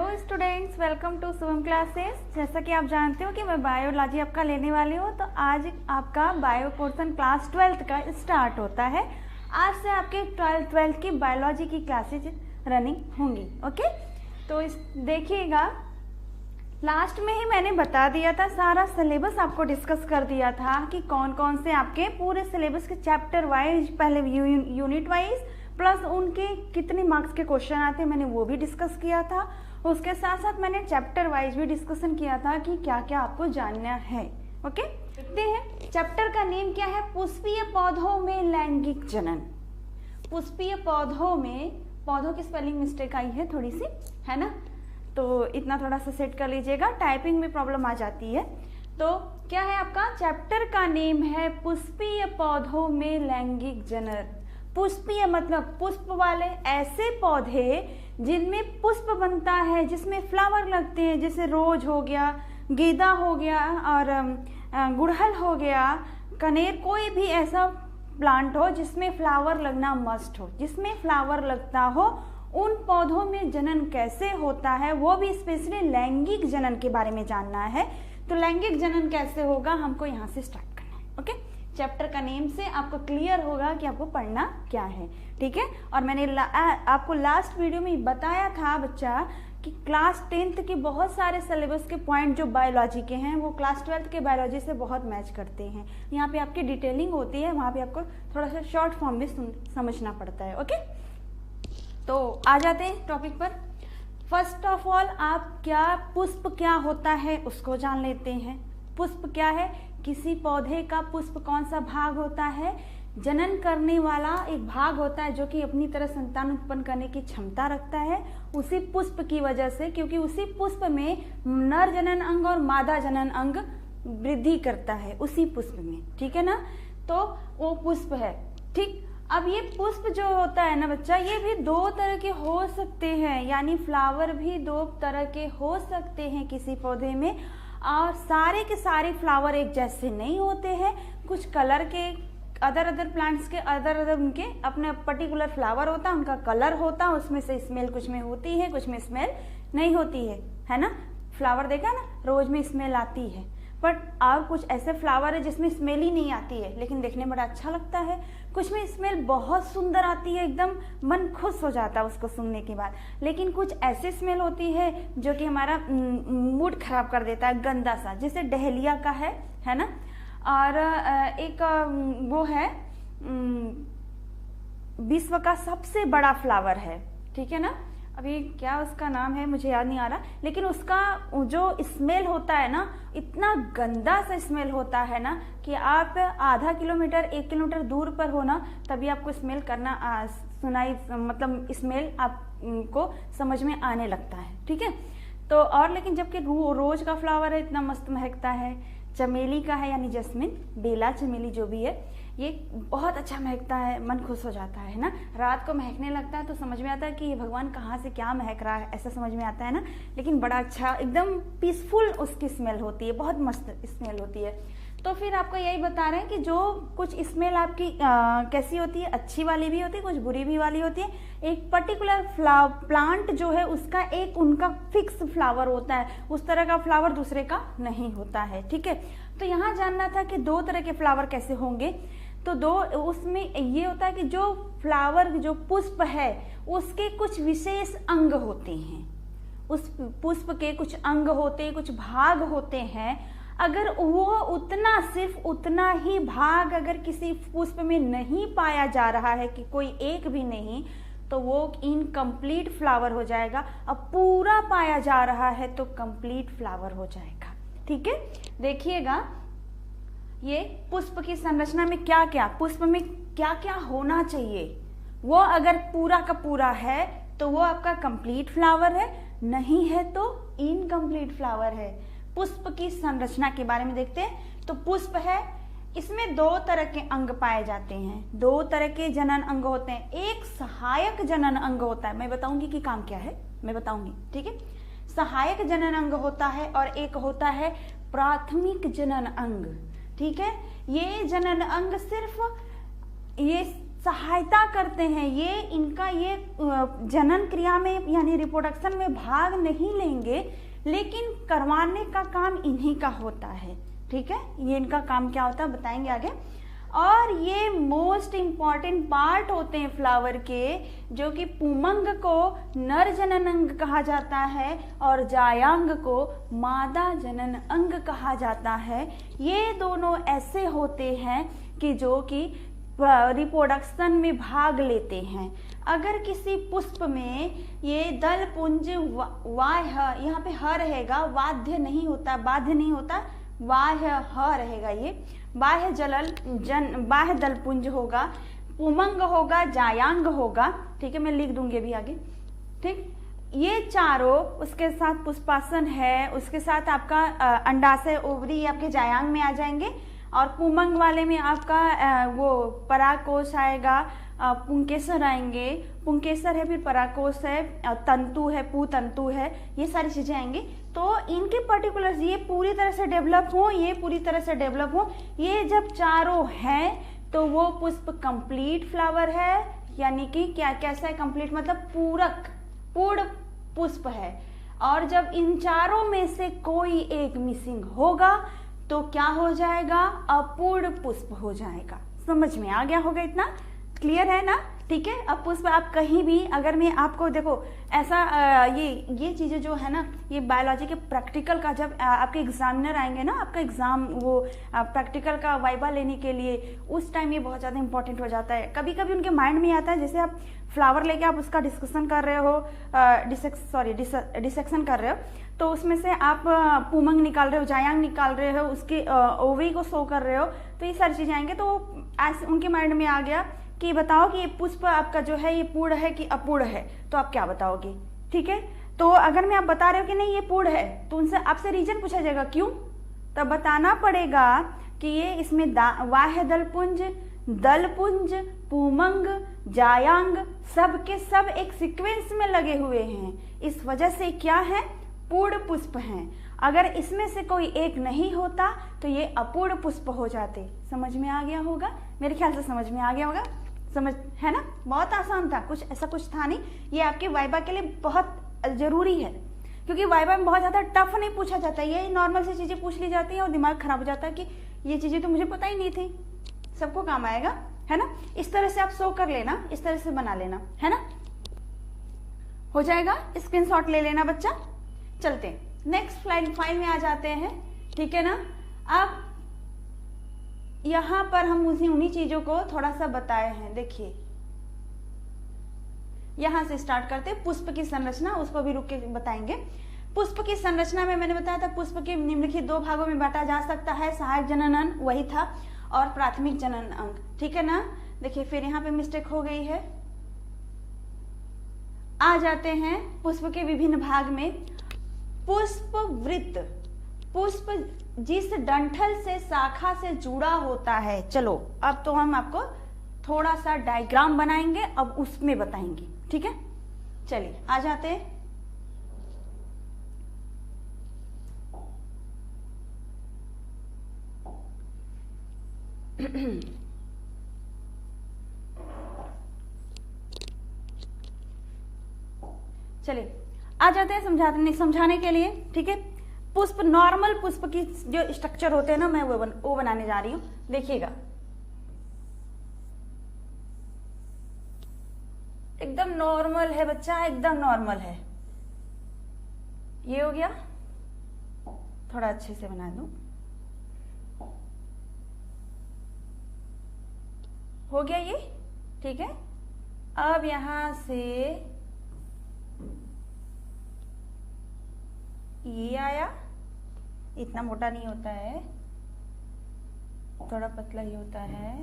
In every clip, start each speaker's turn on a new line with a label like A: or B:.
A: Students, welcome to Shubham classes. जैसा कि आप जानते हो कि मैं बायोलॉजी आपका लेने वाली हूँ, तो आज आपका बायो पोर्शन क्लास 12th का स्टार्ट होता है। आज से आपके 12th की बायोलॉजी की क्लासेज रनिंग होंगी। ओके, तो देखिएगा, लास्ट में ही मैंने बता दिया था, सारा सिलेबस आपको डिस्कस कर दिया था कि कौन कौन से आपके पूरे सिलेबस के चैप्टर वाइज, पहले यूनिट वाइज, प्लस उनके कितने मार्क्स के क्वेश्चन आते हैं, मैंने वो भी डिस्कस किया था। उसके साथ साथ मैंने चैप्टर वाइज भी डिस्कशन किया था कि क्या क्या आपको जानना है। ओके, देखते हैं चैप्टर का नेम क्या है। पुष्पीय पौधों में लैंगिक जनन। पुष्पीय पौधों में, पौधों की स्पेलिंग मिस्टेक आई है थोड़ी सी, है ना, तो इतना थोड़ा सा सेट कर लीजिएगा, टाइपिंग में प्रॉब्लम आ जाती है। तो क्या है आपका चैप्टर का नेम है पुष्पीय पौधों में लैंगिक जनन। पुष्पीय मतलब पुष्प वाले ऐसे पौधे जिनमें पुष्प बनता है, जिसमें फ्लावर लगते हैं, जैसे रोज हो गया, गेंदा हो गया और गुड़हल हो गया, कनेर, कोई भी ऐसा प्लांट हो जिसमें फ्लावर लगना मस्ट हो, जिसमें फ्लावर लगता हो, उन पौधों में जनन कैसे होता है, वो भी स्पेशली लैंगिक जनन के बारे में जानना है। तो लैंगिक जनन कैसे होगा, हमको यहाँ से स्टार्ट करना है। ओके, चैप्टर का नेम से आपको क्लियर होगा कि आपको पढ़ना क्या है, ठीक है। और मैंने आपको लास्ट वीडियो में बताया था बच्चा कि क्लास 10th के बहुत सारे सिलेबस के पॉइंट जो बायोलॉजी के हैं वो क्लास 12th के बायोलॉजी से बहुत मैच करते हैं। यहाँ पे आपकी डिटेलिंग होती है, वहाँ पे आपको थोड़ा सा शॉर्ट फॉर्म में समझना पड़ता है। ओके, तो आ जाते हैं टॉपिक पर। फर्स्ट ऑफ ऑल, आप क्या पुष्प क्या होता है उसको जान लेते हैं। पुष्प क्या है, किसी पौधे का पुष्प कौन सा भाग होता है, जनन करने वाला एक भाग होता है जो कि अपनी तरह संतान उत्पन्न करने की क्षमता रखता है उसी पुष्प की वजह से, क्योंकि उसी पुष्प में नर जनन अंग और मादा जनन अंग वृद्धि करता है उसी पुष्प में, ठीक है ना। तो वो पुष्प है, ठीक। अब ये पुष्प जो होता है ना बच्चा, ये भी दो तरह के हो सकते हैं, यानी फ्लावर भी दो तरह के हो सकते हैं किसी पौधे में, और सारे के सारे फ्लावर एक जैसे नहीं होते हैं। कुछ कलर के अदर प्लांट्स के अदर उनके अपने पर्टिकुलर फ्लावर होता है, उनका कलर होता है, उसमें से स्मेल कुछ में होती है, कुछ में स्मेल नहीं होती है ना। फ्लावर देखा ना, रोज में स्मेल आती है, बट और कुछ ऐसे फ्लावर है जिसमें स्मेल ही नहीं आती है लेकिन देखने में बड़ा अच्छा लगता है। कुछ में स्मेल बहुत सुंदर आती है, एकदम मन खुश हो जाता है उसको सुनने के बाद, लेकिन कुछ ऐसी स्मेल होती है जो कि हमारा मूड खराब कर देता है, गंदा सा, जैसे डहेलिया का है ना। और एक वो है विश्व का सबसे बड़ा फ्लावर है, ठीक है ना। अभी क्या उसका नाम है मुझे याद नहीं आ रहा, लेकिन उसका जो स्मेल होता है ना, इतना गंदा सा स्मेल होता है ना कि आप आधा किलोमीटर 1 किलोमीटर दूर पर हो ना, तभी आपको स्मेल करना सुनाई, मतलब स्मेल आपको समझ में आने लगता है, ठीक है। तो और लेकिन जबकि रोज का फ्लावर है, इतना मस्त महकता है। चमेली का है, यानी जस्मिन, बेला चमेली जो भी है, ये बहुत अच्छा महकता है, मन खुश हो जाता है ना। रात को महकने लगता है तो समझ में आता है कि ये भगवान कहाँ से क्या महक रहा है, ऐसा समझ में आता है ना। लेकिन बड़ा अच्छा, एकदम पीसफुल उसकी स्मेल होती है, बहुत मस्त स्मेल होती है। तो फिर आपको यही बता रहे हैं कि जो कुछ स्मेल आपकी कैसी होती है, अच्छी वाली भी होती है, कुछ बुरी भी वाली होती है। एक पर्टिकुलर प्लांट जो है उसका एक उनका फिक्स फ्लावर होता है, उस तरह का फ्लावर दूसरे का नहीं होता है, ठीक है। तो यहाँ जानना था कि दो तरह के फ्लावर कैसे होंगे। तो दो, उसमें ये होता है कि जो फ्लावर, जो पुष्प है, उसके कुछ विशेष अंग होते हैं, उस पुष्प के कुछ अंग होते हैं, कुछ भाग होते हैं। अगर वो उतना, सिर्फ उतना ही भाग अगर किसी पुष्प में नहीं पाया जा रहा है, कि कोई एक भी नहीं, तो वो इनकम्प्लीट फ्लावर हो जाएगा। अब पूरा पाया जा रहा है तो कंप्लीट फ्लावर हो जाएगा, ठीक है। देखिएगा, ये पुष्प की संरचना में क्या क्या, पुष्प में क्या क्या होना चाहिए, वो अगर पूरा का पूरा है तो वो आपका कंप्लीट फ्लावर है, नहीं है तो इनकम्प्लीट फ्लावर है। पुष्प की संरचना के बारे में देखते हैं। तो पुष्प है, इसमें दो तरह के अंग पाए जाते हैं, दो तरह के जनन अंग होते हैं। एक सहायक जनन अंग होता है, मैं बताऊंगी कि काम क्या है, मैं बताऊंगी, ठीक है। सहायक जनन अंग होता है और एक होता है प्राथमिक जनन अंग, ठीक है। ये जनन अंग सिर्फ ये सहायता करते हैं, ये इनका ये जनन क्रिया में यानी रिप्रोडक्शन में भाग नहीं लेंगे, लेकिन करवाने का काम इन्हीं का होता है। ठीक है, ये इनका काम क्या होता है बताएंगे आगे। और ये मोस्ट इम्पॉर्टेंट पार्ट होते हैं फ्लावर के, जो कि पुमंग को नर जनन अंग कहा जाता है और जायांग को मादा जनन अंग कहा जाता है। ये दोनों ऐसे होते हैं कि जो कि रिप्रोडक्शन में भाग लेते हैं। अगर किसी पुष्प में ये दल पुंज यहाँ पे ह रहेगा, वाद्य नहीं होता, बाध्य नहीं होता, बाह्य ह रहेगा, ये बाह्य दल पुंज होगा, पुमंग होगा, जायांग होगा। ठीक है, मैं लिख दूंगी अभी आगे। ठीक, ये चारों, उसके साथ पुष्पासन है, उसके साथ आपका अंडाशय ओवरी आपके जायांग में आ जाएंगे, और पुमंग वाले में आपका वो परागकोश आएगा, पुंकेसर आएंगे, पुंकेसर है, फिर परागकोश है, तंतु है, पुतंतु है, ये सारी चीजें आएंगी। तो इनके पर्टिकुलर्स ये पूरी तरह से डेवलप हो, ये पूरी तरह से डेवलप हो, ये जब चारों हैं तो वो पुष्प कंप्लीट फ्लावर है, यानी कि क्या कैसा है कंप्लीट मतलब पूर्ण पुष्प है। और जब इन चारों में से कोई एक मिसिंग होगा तो क्या हो जाएगा, अपूर्ण पुष्प हो जाएगा। समझ में आ गया होगा, इतना क्लियर है ना। ठीक है, अब पुष्प आप कहीं भी, अगर मैं आपको देखो ऐसा ये चीजें जो है ना, ये बायोलॉजी के प्रैक्टिकल का जब आपके एग्जामिनर आएंगे ना, आपका एग्जाम वो प्रैक्टिकल का वाइवा लेने के लिए, उस टाइम ये बहुत ज्यादा इंपॉर्टेंट हो जाता है। कभी कभी उनके माइंड में आता है, जैसे आप फ्लावर लेके आप उसका डिस्कशन कर रहे हो, डिसेक्शन कर रहे हो, तो उसमें से आप पुमंग निकाल रहे हो, जायांग निकाल रहे हो, उसके ओवरी को शो कर रहे हो, तो ये सारी चीजें आएंगे। तो ऐसे उनके माइंड में आ गया कि बताओ कि ये पुष्प आपका जो है ये पूर्ण है कि अपूर्ण है, तो आप क्या बताओगे। ठीक है, तो अगर मैं आप बता रहे हो कि नहीं ये पूर्ण है, तो उनसे आपसे रीजन पूछा जाएगा क्यों, तब बताना पड़ेगा कि ये इसमें बाह्य दलपुंज, दलपुंज, पुमंग, जायांग सब के सब एक सीक्वेंस में लगे हुए हैं, इस वजह से क्या है, पूर्ण पुष्प हैं। अगर इसमें से कोई एक नहीं होता तो ये अपूर्ण पुष्प हो जाते। समझ में आ गया होगा, मेरे ख्याल से समझ में आ गया होगा, समझ है ना। बहुत आसान था, कुछ ऐसा कुछ था नहीं। ये आपके वाइवा के लिए बहुत जरूरी है, क्योंकि वाइवा में बहुत ज्यादा टफ नहीं पूछा जाता है, ये नॉर्मल सी चीजें पूछ ली जाती है और दिमाग खराब हो जाता है कि ये चीजें तो मुझे पता ही नहीं थी। सबको काम आएगा, है ना। इस तरह से आप शो कर लेना, इस तरह से बना लेना, है ना, हो जाएगा। स्क्रीनशॉट ले लेना बच्चा। चलते हैं नेक्स्ट फाइल में आ जाते हैं। ठीक है ना, अब यहां पर हम उन्हीं चीजों को थोड़ा सा बताए हैं। देखिए यहां से स्टार्ट करते हैं, पुष्प की संरचना, उसको भी रुक के बताएंगे। पुष्प की संरचना में मैंने बताया था पुष्प के निम्नलिखित दो भागों में बांटा जा सकता है, सहायक जनन अंग वही था, और प्राथमिक जनन अंग। ठीक है ना। देखिए फिर यहाँ पे मिस्टेक हो गई है। आ जाते हैं पुष्प के विभिन्न भाग में। पुष्प वृत्त, पुष्प जिस डंठल से शाखा से जुड़ा होता है। चलो अब तो हम आपको थोड़ा सा डायग्राम बनाएंगे, अब उसमें बताएंगे। ठीक है, चलिए आ जाते हैं। चलिए आ जाते हैं समझाने के लिए। ठीक है, पुष्प, नॉर्मल पुष्प की जो स्ट्रक्चर होते हैं ना, मैं वो बनाने जा रही हूं। देखिएगा एकदम नॉर्मल है बच्चा, एकदम नॉर्मल है। ये हो गया, थोड़ा अच्छे से बना दूं, हो गया ये। ठीक है, अब यहां से ये आया, इतना मोटा नहीं होता है, थोड़ा पतला ही होता है।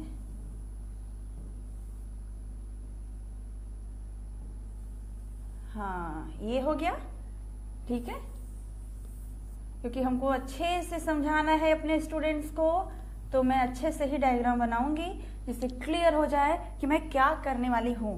A: हाँ ये हो गया। ठीक है, क्योंकि हमको अच्छे से समझाना है अपने स्टूडेंट्स को, तो मैं अच्छे से ही डायग्राम बनाऊंगी जिससे क्लियर हो जाए कि मैं क्या करने वाली हूं।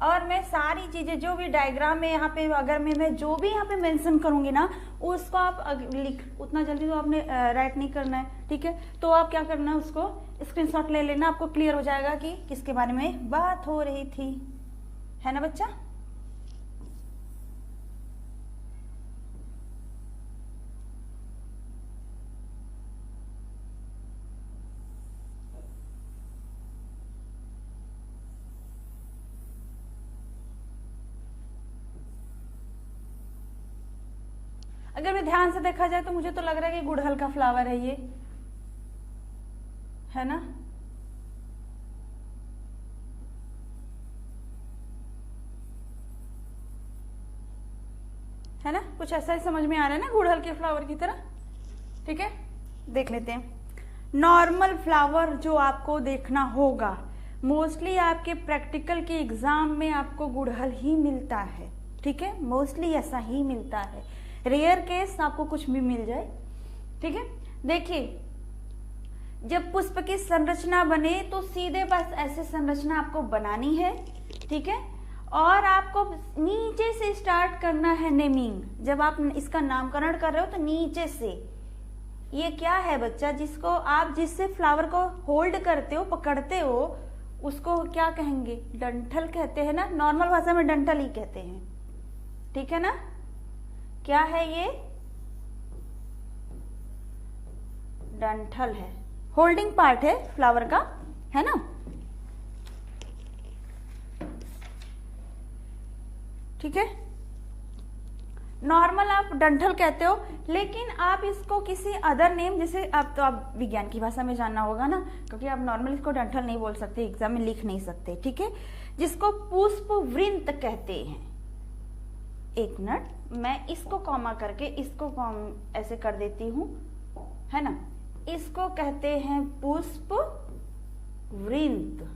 A: और मैं सारी चीजें जो भी डायग्राम में यहाँ पे अगर मैं जो भी यहाँ पे मेंशन करूंगी ना उसको आप लिख, उतना जल्दी तो आपने राइट नहीं करना है, ठीक है। तो आप क्या करना है, उसको स्क्रीनशॉट ले लेना, आपको क्लियर हो जाएगा कि किसके बारे में बात हो रही थी, है ना बच्चा। अगर मैं ध्यान से देखा जाए तो मुझे तो लग रहा है कि गुड़हल का फ्लावर है ये, है ना। है ना, कुछ ऐसा ही समझ में आ रहा है ना, गुड़हल के फ्लावर की तरह, ठीक है। देख लेते हैं नॉर्मल फ्लावर जो आपको देखना होगा, मोस्टली आपके प्रैक्टिकल के एग्जाम में आपको गुड़हल ही मिलता है, ठीक है, मोस्टली ऐसा ही मिलता है, रेयर केस आपको कुछ भी मिल जाए, ठीक है। देखिए जब पुष्प की संरचना बने तो सीधे बस ऐसे संरचना आपको बनानी है, ठीक है, और आपको नीचे से स्टार्ट करना है नेमिंग। जब आप इसका नामकरण कर रहे हो तो नीचे से, ये क्या है बच्चा, जिसको आप जिससे फ्लावर को होल्ड करते हो, पकड़ते हो, उसको क्या कहेंगे, डंठल कहते हैं ना, नॉर्मल भाषा में डंठल ही कहते हैं, ठीक है ना। क्या है ये, डंठल है, होल्डिंग पार्ट है फ्लावर का, है ना, ठीक है। नॉर्मल आप डंठल कहते हो, लेकिन आप इसको किसी अदर नेम, जैसे आप विज्ञान की भाषा में जानना होगा ना, क्योंकि आप नॉर्मल इसको डंठल नहीं बोल सकते, एग्जाम में लिख नहीं सकते, ठीक है, जिसको पुष्प वृंत कहते हैं। एक मिनट, मैं इसको कॉमा करके इसको ऐसे कर देती हूं, है ना, इसको कहते हैं पुष्प वृंत,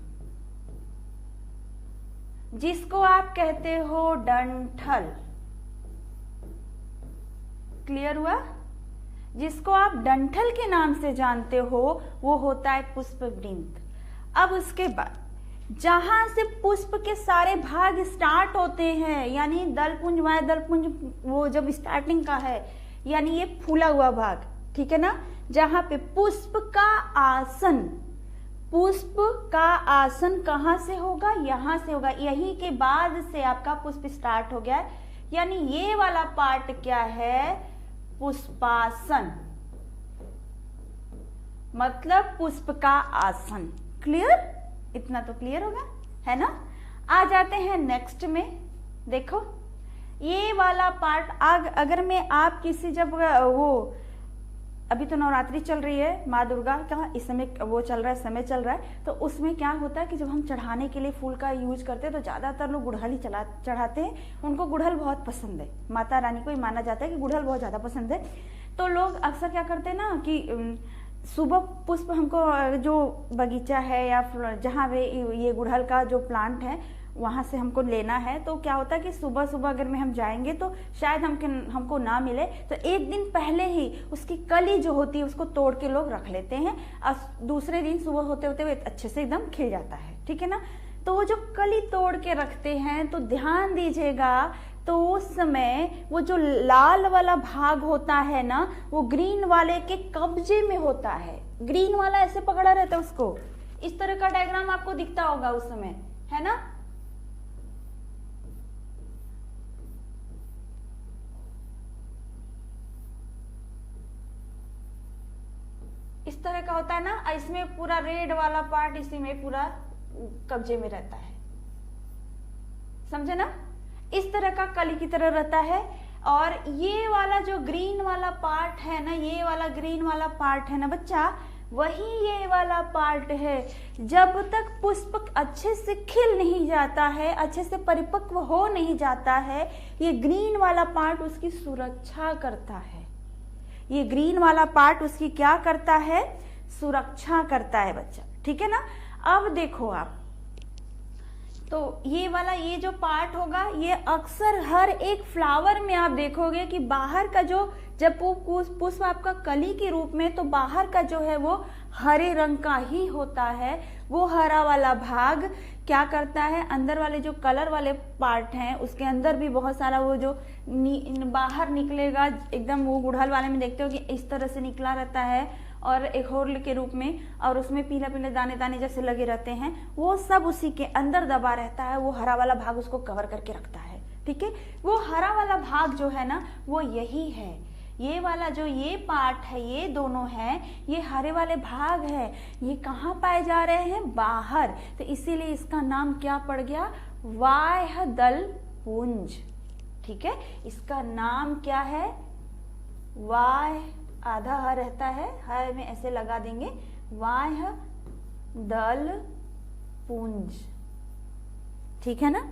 A: जिसको आप कहते हो डंठल, क्लियर हुआ। जिसको आप डंठल के नाम से जानते हो वो होता है पुष्प वृंत। अब उसके बाद जहां से पुष्प के सारे भाग स्टार्ट होते हैं, यानी दलपुंज, वाय दलपुंज, वो जब स्टार्टिंग का है, यानी ये फूला हुआ भाग, ठीक है ना, जहां पे पुष्प का आसन, पुष्प का आसन कहां से होगा, यहां से होगा, यहीं के बाद से आपका पुष्प स्टार्ट हो गया है, यानी ये वाला पार्ट क्या है, पुष्पासन, मतलब पुष्प का आसन। क्लियर, इतना तो क्लियर होगा, है ना। आ जाते हैं नेक्स्ट में, देखो ये वाला पार्ट, अगर मैं आप किसी, जब वो अभी तो नवरात्रि चल रही है, माँ दुर्गा का इस समय वो चल रहा है, समय चल रहा है, तो उसमें क्या होता है कि जब हम चढ़ाने के लिए फूल का यूज करते हैं तो ज्यादातर लोग गुड़हल ही चढ़ाते हैं, उनको गुड़हल बहुत पसंद है, माता रानी को ही माना जाता है कि गुड़हल बहुत ज्यादा पसंद है। तो लोग अक्सर क्या करते हैं ना कि सुबह पुष्प, हमको जो बगीचा है या जहाँ पे ये गुड़हल का जो प्लांट है वहां से हमको लेना है, तो क्या होता है कि सुबह सुबह अगर में हम जाएंगे तो शायद हमको ना मिले, तो एक दिन पहले ही उसकी कली जो होती है उसको तोड़ के लोग रख लेते हैं, और दूसरे दिन सुबह होते होते वो अच्छे से एकदम खिल जाता है, ठीक है ना। तो वो जो कली तोड़ के रखते हैं, तो ध्यान दीजिएगा, तो उस समय वो जो लाल वाला भाग होता है ना, वो ग्रीन वाले के कब्जे में होता है, ग्रीन वाला ऐसे पकड़ा रहता है उसको, इस तरह का डायग्राम आपको दिखता होगा उस समय, है ना। इस तरह का होता है ना, इसमें पूरा रेड वाला पार्ट इसी में पूरा कब्जे में रहता है, समझे ना, इस तरह का कली की तरह रहता है। और ये वाला जो ग्रीन वाला पार्ट है ना, ये वाला ग्रीन वाला पार्ट है ना बच्चा, वही ये वाला पार्ट है। जब तक पुष्प अच्छे से खिल नहीं जाता है, अच्छे से परिपक्व हो नहीं जाता है, ये ग्रीन वाला पार्ट उसकी सुरक्षा करता है, ये ग्रीन वाला पार्ट उसकी क्या करता है, सुरक्षा करता है बच्चा, ठीक है ना। अब देखो आप, तो ये वाला ये जो पार्ट होगा, ये अक्सर हर एक फ्लावर में आप देखोगे कि बाहर का जो, जब पुष्प आपका कली के रूप में, तो बाहर का जो है वो हरे रंग का ही होता है। वो हरा वाला भाग क्या करता है, अंदर वाले जो कलर वाले पार्ट हैं उसके अंदर भी बहुत सारा वो जो बाहर निकलेगा, एकदम वो गुड़हल वाले में देखते हो कि इस तरह से निकला रहता है और एक होल के रूप में, और उसमें पीला पीले दाने दाने जैसे लगे रहते हैं, वो सब उसी के अंदर दबा रहता है। वो हरा वाला भाग उसको कवर करके रखता है। ठीक है, वो हरा वाला भाग जो है ना वो यही है, ये वाला जो ये पार्ट है, ये दोनों हैं, ये हरे वाले भाग है। ये कहाँ पाए जा रहे हैं, बाहर, तो इसीलिए इसका नाम क्या पड़ गया, बाह्य दल पुंज। ठीक है, इसका नाम क्या है, बाह्य, आधा ह रहता है, ह में ऐसे लगा देंगे, बाह्य दल पुंज। ठीक है ना,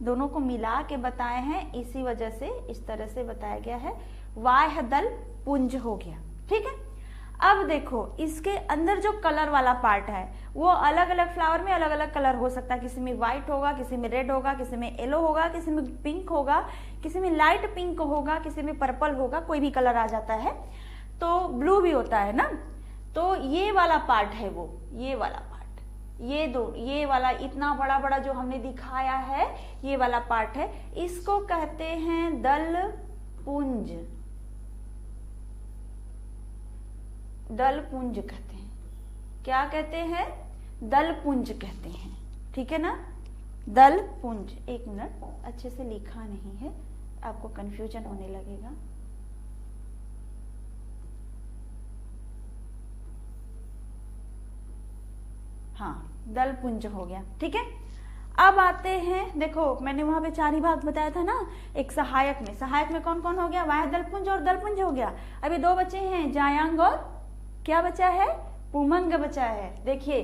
A: दोनों को मिला के बताए हैं, इसी वजह से इस तरह से बताया गया है, बाह्य दल पुंज हो गया। ठीक है, अब देखो इसके अंदर जो कलर वाला पार्ट है वो अलग अलग फ्लावर में अलग अलग कलर हो सकता है, किसी में व्हाइट होगा, किसी में रेड होगा, किसी में येलो होगा, किसी में पिंक होगा, किसी में लाइट पिंक होगा, किसी में पर्पल होगा, कोई भी कलर आ जाता है, तो ब्लू भी होता है ना। तो ये वाला पार्ट है वो, ये वाला पार्ट, ये वाला इतना बड़ा बड़ा जो हमने दिखाया है, ये वाला पार्ट है, इसको कहते हैं दल पुंज, दल पुंज कहते हैं। क्या कहते हैं, दल पुंज कहते हैं। ठीक है ना, दल पुंज। एक मिनट, अच्छे से लिखा नहीं है, आपको कंफ्यूजन होने लगेगा। हाँ, दल पुंज हो गया। ठीक है, अब आते हैं, देखो मैंने वहां पे 4 ही भाग बताया था ना, एक सहायक में, सहायक में कौन कौन हो गया, बाह्य दल पुंज और दल पुंज हो गया। अभी 2 बचे हैं, जायांग और क्या बचा है, पुमंग बचा है। देखिए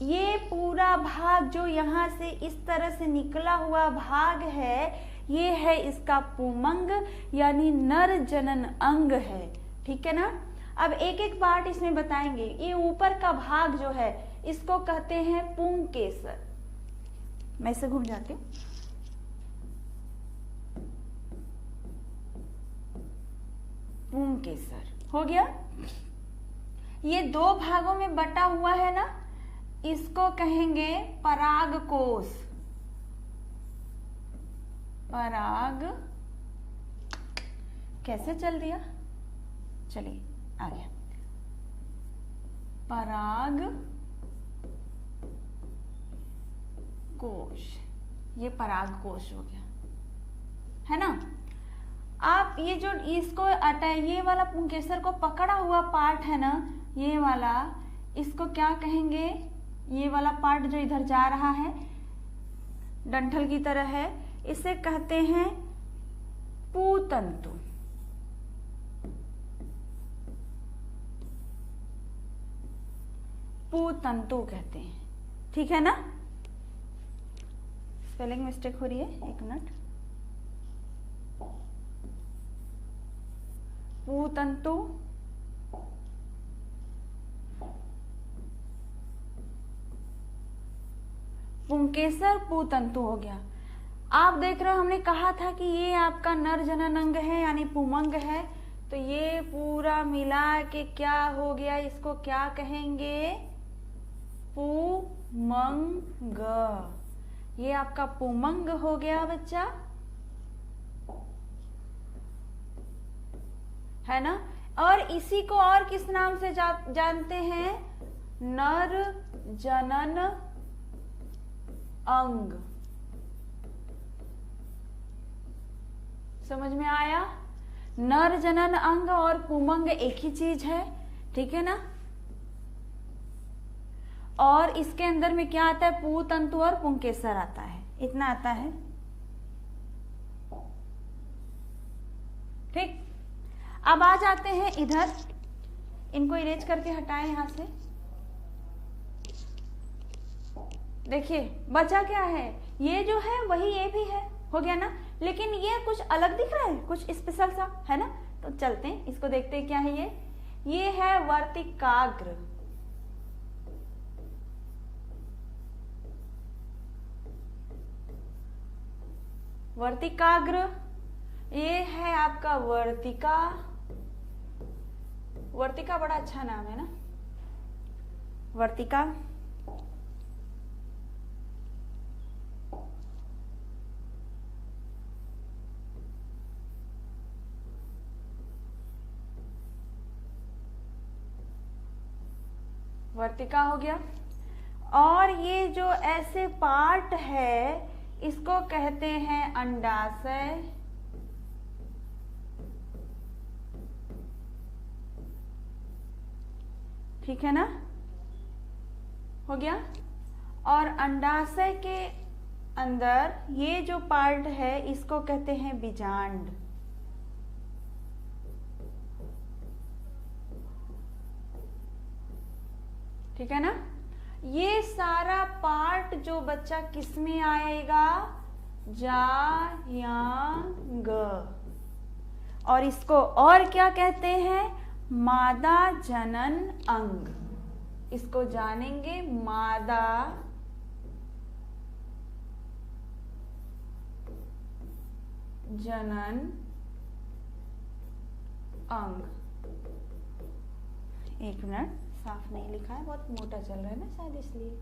A: ये पूरा भाग जो यहाँ से इस तरह से निकला हुआ भाग है, ये है इसका पुमंग, यानी नर जनन अंग है। ठीक है ना, अब एक एक पार्ट इसमें बताएंगे। ये ऊपर का भाग जो है इसको कहते हैं पुंकेसर। मैं इसे घूम जाती हूँ, पुंकेसर हो गया। ये 2 भागों में बटा हुआ है ना, इसको कहेंगे परागकोश। पराग, कैसे चल दिया, चलिए आ गया, पराग कोश, ये पराग कोश हो गया, है ना। आप ये जो इसको ये वाला पुंकेसर को पकड़ा हुआ पार्ट है ना, ये वाला, इसको क्या कहेंगे, ये वाला पार्ट जो इधर जा रहा है डंठल की तरह है, इसे कहते हैं पूतंतु। पूतंतु कहते हैं। ठीक है ना, स्पेलिंग मिस्टेक हो रही है, एक मिनट, पूतंतु, पुंकेसर पूतंतु हो गया। आप देख रहे हो, हमने कहा था कि ये आपका नर जनन अंग है, यानी पुमंग है, तो ये पूरा मिला के क्या हो गया, इसको क्या कहेंगे, पुमंग। ये आपका पुमंग हो गया बच्चा, है ना। और इसी को और किस नाम से जानते हैं, नर जनन अंग। समझ में आया, नर जनन अंग और पुमंग एक ही चीज है। ठीक है ना, और इसके अंदर में क्या आता है, पूतंतु और पुंकेसर आता है, इतना आता है। ठीक, अब आ जाते हैं इधर, इनको इरेज करके हटाएं यहां से। देखिए बचा क्या है, ये जो है वही ये भी है, हो गया ना, लेकिन ये कुछ अलग दिख रहा है, कुछ स्पेशल सा है ना। तो चलते हैं, इसको देखते हैं क्या है ये है वर्तिकाग्र। वर्तिकाग्र, ये है आपका वर्तिका। वर्तिका बड़ा अच्छा नाम है ना, वर्तिका। वर्तिका हो गया। और ये जो ऐसे पार्ट है इसको कहते हैं अंडाशय। ठीक है ना, हो गया। और अंडाशय के अंदर ये जो पार्ट है इसको कहते हैं बीजांड। ठीक है ना। ये सारा पार्ट जो बच्चा किस में आएगा, जायांग। और इसको और क्या कहते हैं, मादा जनन अंग। इसको जानेंगे, मादा जनन अंग। एक मिनट, साफ नहीं लिखा है, बहुत मोटा चल रहा है ना शायद इसलिए।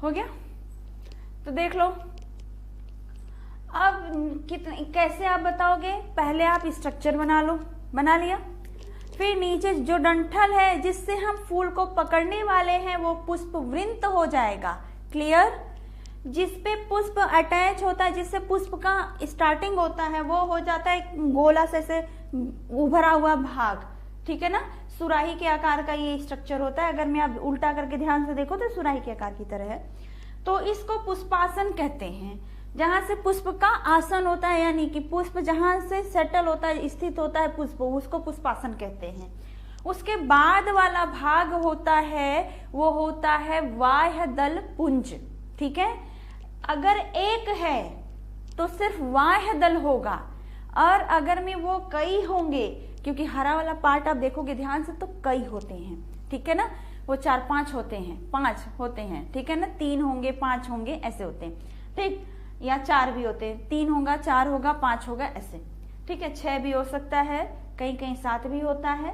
A: हो गया, तो देख लो। अब कितने कैसे आप बताओगे, पहले आप स्ट्रक्चर बना लो, बना लिया। फिर नीचे जो डंठल है जिससे हम फूल को पकड़ने वाले हैं वो पुष्प वृंत हो जाएगा। क्लियर। जिसपे पुष्प अटैच होता है, जिससे पुष्प का स्टार्टिंग होता है, वो हो जाता है गोला से उभरा हुआ भाग। ठीक है ना, सुराही के आकार का ये स्ट्रक्चर होता है। अगर मैं आप उल्टा करके ध्यान से देखो तो सुराही के आकार की तरह है। तो इसको पुष्पासन कहते हैं। जहां से पुष्प का आसन होता है, यानी कि पुष्प जहां से सेटल होता है, स्थित होता है पुष्प, उसको पुष्पासन कहते हैं। उसके बाद वाला भाग होता है वो होता है बाह्य दल पुंज। ठीक है, अगर एक है तो सिर्फ बाह्य दल होगा, और अगर में वो कई होंगे, क्योंकि हरा वाला पार्ट आप देखोगे ध्यान से तो कई होते हैं। ठीक है ना, वो 4-5 होते हैं, 5 होते हैं। ठीक है ना, 3 होंगे, 5 होंगे, ऐसे होते हैं। ठीक, या 4 भी होते हैं, 3 होगा, 4 होगा, 5 होगा, ऐसे। ठीक है, 6 भी हो सकता है, कहीं कहीं 7 भी होता है।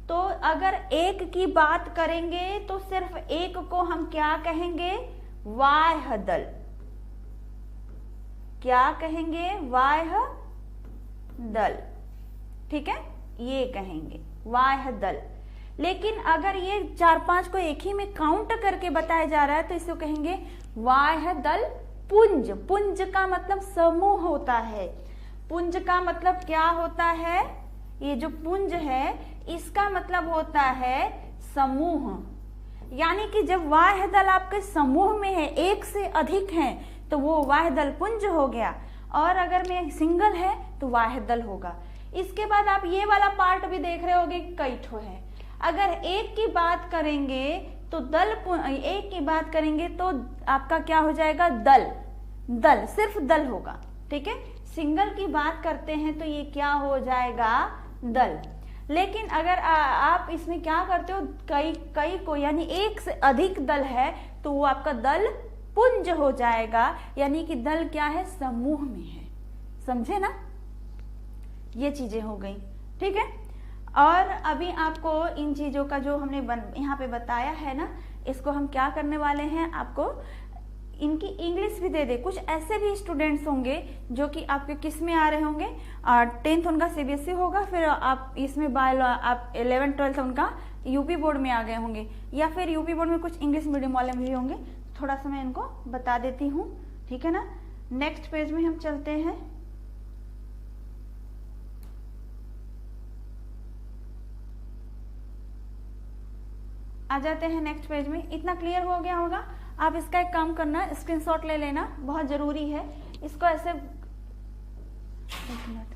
A: तो अगर एक की बात करेंगे तो सिर्फ एक को हम क्या कहेंगे, बाह्य दल। क्या कहेंगे, बाह्य दल। ठीक है, ये कहेंगे बाह्य दल। लेकिन अगर ये 4-5 को एक ही में काउंट करके बताया जा रहा है तो इसको कहेंगे बाह्य दल पुंज। पुंज का मतलब समूह होता है। पुंज का मतलब क्या होता है, ये जो पुंज है इसका मतलब होता है समूह। यानी कि जब बाह्य दल आपके समूह में है, एक से अधिक है, तो वो बाह्य दल पुंज हो गया। और अगर में सिंगल है तो बाह्य दल होगा। इसके बाद आप ये वाला पार्ट भी देख रहे होगे, कई ठो है। अगर एक की बात करेंगे तो दल, एक की बात करेंगे तो आपका क्या हो जाएगा, दल। दल, सिर्फ दल होगा। ठीक है, सिंगल की बात करते हैं तो ये क्या हो जाएगा, दल। लेकिन अगर आप इसमें क्या करते हो, कई को, यानी एक से अधिक दल है तो वो आपका दल पुंज हो जाएगा। यानी कि दल क्या है, समूह में है। समझे ना, ये चीजें हो गई। ठीक है, और अभी आपको इन चीजों का जो हमने यहाँ पे बताया है ना, इसको हम क्या करने वाले हैं, आपको इनकी इंग्लिश भी दे दे। कुछ ऐसे भी स्टूडेंट्स होंगे जो कि आपके किस में आ रहे होंगे, 10th उनका CBSE होगा, फिर आप इसमें आप 11th-12th उनका यूपी बोर्ड में आ गए होंगे, या फिर यूपी बोर्ड में कुछ इंग्लिश मीडियम वाले भी होंगे। थोड़ा सा मैं इनको बता देती हूँ। ठीक है ना, नेक्स्ट पेज में हम चलते हैं। आ जाते हैं नेक्स्ट पेज में। इतना क्लियर हो गया होगा। आप इसका एक काम करना, स्क्रीनशॉट ले लेना, बहुत जरूरी है। इसको ऐसे, एक मिनट,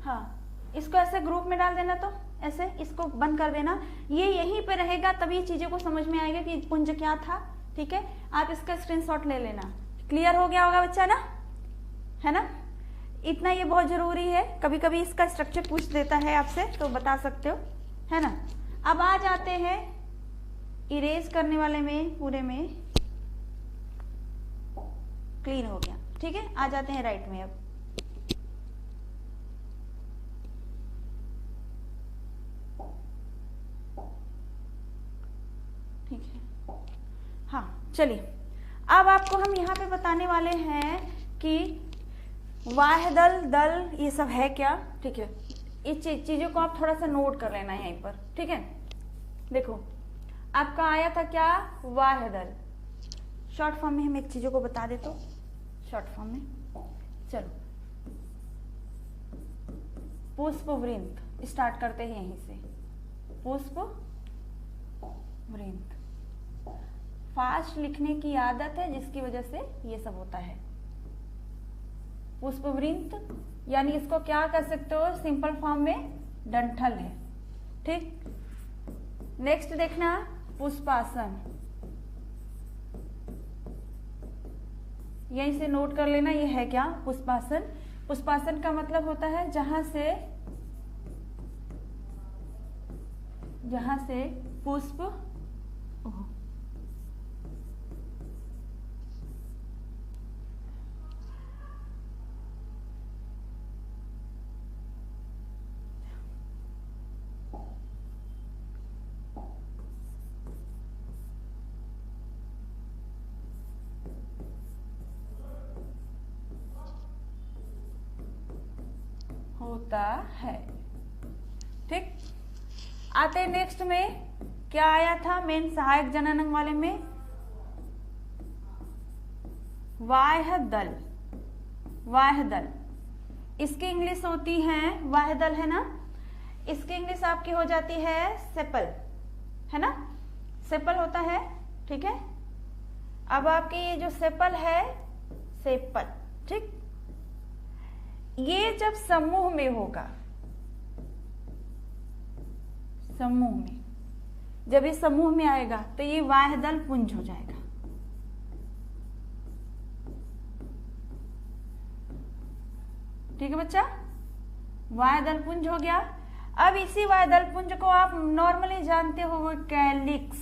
A: हाँ, इसको ऐसे ग्रुप में डाल देना, तो ऐसे इसको बंद कर देना। ये यहीं पे रहेगा, तभी चीजें को समझ में आएगा कि पुंज क्या था। ठीक है, आप इसका स्क्रीनशॉट ले लेना। क्लियर हो गया होगा बच्चा ना, है ना। इतना ये बहुत जरूरी है। कभी कभी इसका स्ट्रक्चर पूछ देता है आपसे तो बता सकते हो, है ना। अब आ जाते हैं इरेज करने वाले में, पूरे में क्लीन हो गया। ठीक है, आ जाते हैं राइट में। अब ठीक है, हाँ चलिए अब आपको हम यहाँ पे बताने वाले हैं कि वाह्यदल, दल ये सब है क्या, ठीक है। इस चीजों को आप थोड़ा सा नोट कर लेना है यहीं पर, ठीक है। देखो आपका आया था क्या, वाह्यदल। शॉर्ट फॉर्म में हम एक चीजों को बता देते, शॉर्ट फॉर्म में चलो, पुष्पवृंत स्टार्ट करते हैं यहीं से, पुष्पवृंत। फास्ट लिखने की आदत है जिसकी वजह से ये सब होता है। पुष्पवृंत यानी इसको क्या कर सकते हो, सिंपल फॉर्म में डंठल है, ठीक। नेक्स्ट देखना पुष्पासन, यहीं से नोट कर लेना ये है क्या, पुष्पासन। पुष्पासन का मतलब होता है जहां से पुष्प होता है, ठीक। आते नेक्स्ट में क्या आया था, मेन सहायक जननांग वाले में वाह्यदल। वाह्यदल इसकी इंग्लिश होती है वाह्यदल, है ना। इसकी इंग्लिश आपकी हो जाती है सेपल, है ना, सेपल होता है, ठीक है। अब आपके ये जो सेपल है, सेपल, ठीक। ये जब समूह में होगा, समूह में, जब ये समूह में आएगा तो ये वाह्यदल पुंज हो जाएगा, ठीक है बच्चा। वाह्यदल पुंज हो गया। अब इसी वाह्यदल पुंज को आप नॉर्मली जानते हो वो कैलिक्स,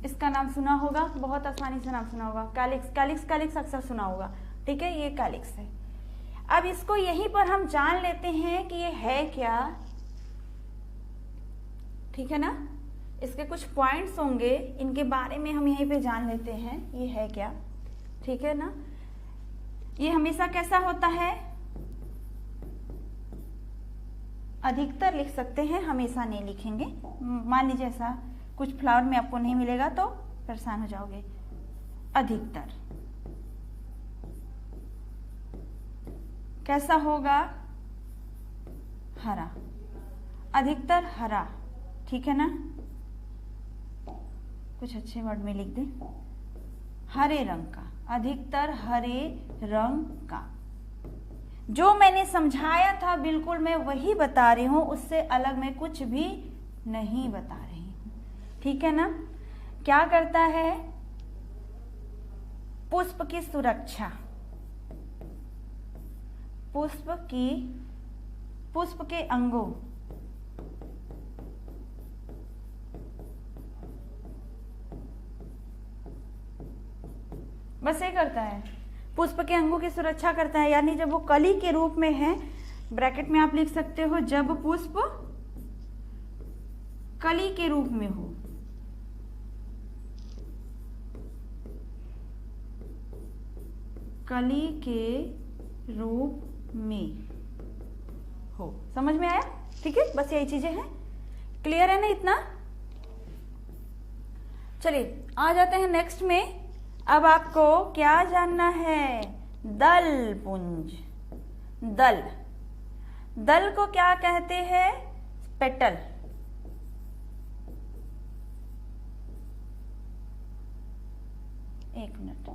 A: इसका नाम सुना होगा, बहुत आसानी से नाम सुना होगा, कैलिक्स, कैलिक्स, कैलिक्स अक्सर सुना होगा, ठीक है, ये कैलिक्स है। अब इसको यहीं पर हम जान लेते हैं कि ये है क्या, ठीक है ना। इसके कुछ पॉइंट्स होंगे, इनके बारे में हम यहीं पे जान लेते हैं ये है क्या, ठीक है ना। ये हमेशा कैसा होता है, अधिकतर लिख सकते हैं, हमेशा नहीं लिखेंगे। मान लीजिए ऐसा कुछ फ्लावर में आपको नहीं मिलेगा तो परेशान हो जाओगे। अधिकतर कैसा होगा, हरा, अधिकतर हरा, ठीक है ना। कुछ अच्छे वर्ड में लिख दे, हरे रंग का, अधिकतर हरे रंग का। जो मैंने समझाया था बिल्कुल मैं वही बता रही हूं, उससे अलग मैं कुछ भी नहीं बता रही हूं, ठीक है ना। क्या करता है, पुष्प की सुरक्षा, पुष्प के अंगों, बस ये करता है, पुष्प के अंगों की सुरक्षा करता है। यानी जब वो कली के रूप में है, ब्रैकेट में आप लिख सकते हो, जब पुष्प कली के रूप में हो, कली के रूप में हो, समझ में आया, ठीक है। बस यही चीजें हैं, क्लियर है ना इतना। चलिए आ जाते हैं नेक्स्ट में। अब आपको क्या जानना है, दल पुंज। दल, दल को क्या कहते हैं, पेटल। एक मिनट,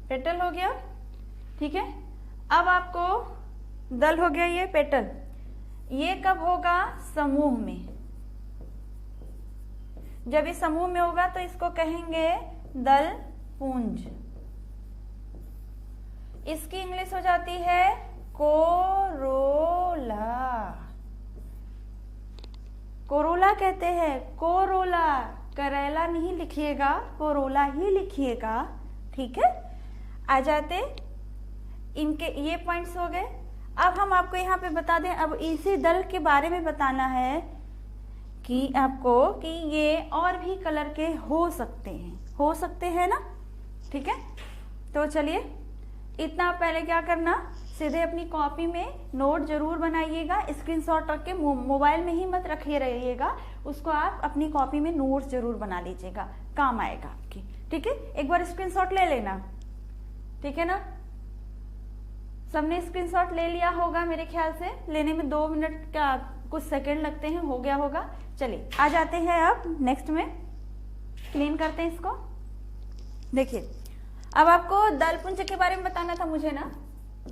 A: पेटल हो गया, ठीक है। अब आपको दल हो गया, ये पेटल। ये कब होगा, समूह में। जब ये समूह में होगा तो इसको कहेंगे दल पुंज। इसकी इंग्लिश हो जाती है कोरोला। कोरोला कहते हैं, कोरोला, करेला नहीं लिखिएगा, कोरोला ही लिखिएगा, ठीक है। आ जाते, इनके ये पॉइंट्स हो गए। अब हम आपको यहाँ पे बता दें, अब इसी दल के बारे में बताना है कि आपको कि ये और भी कलर के हो सकते हैं ना, ठीक है। तो चलिए, इतना पहले क्या करना, सीधे अपनी कॉपी में नोट जरूर बनाइएगा, स्क्रीनशॉट रख के मोबाइल में ही मत रखिए रहिएगा, उसको आप अपनी कॉपी में नोट्स जरूर बना लीजिएगा, काम आएगा आपकी, ठीक है। एक बार स्क्रीनशॉट ले लेना, ठीक है ना। सबने स्क्रीनशॉट ले लिया होगा मेरे ख्याल से, लेने में 2 मिनट का कुछ सेकंड लगते हैं, हो गया होगा। चलिए आ जाते हैं अब नेक्स्ट में, क्लीन करते हैं इसको। देखिए, अब आपको दलपुंज के बारे में बताना था मुझे ना,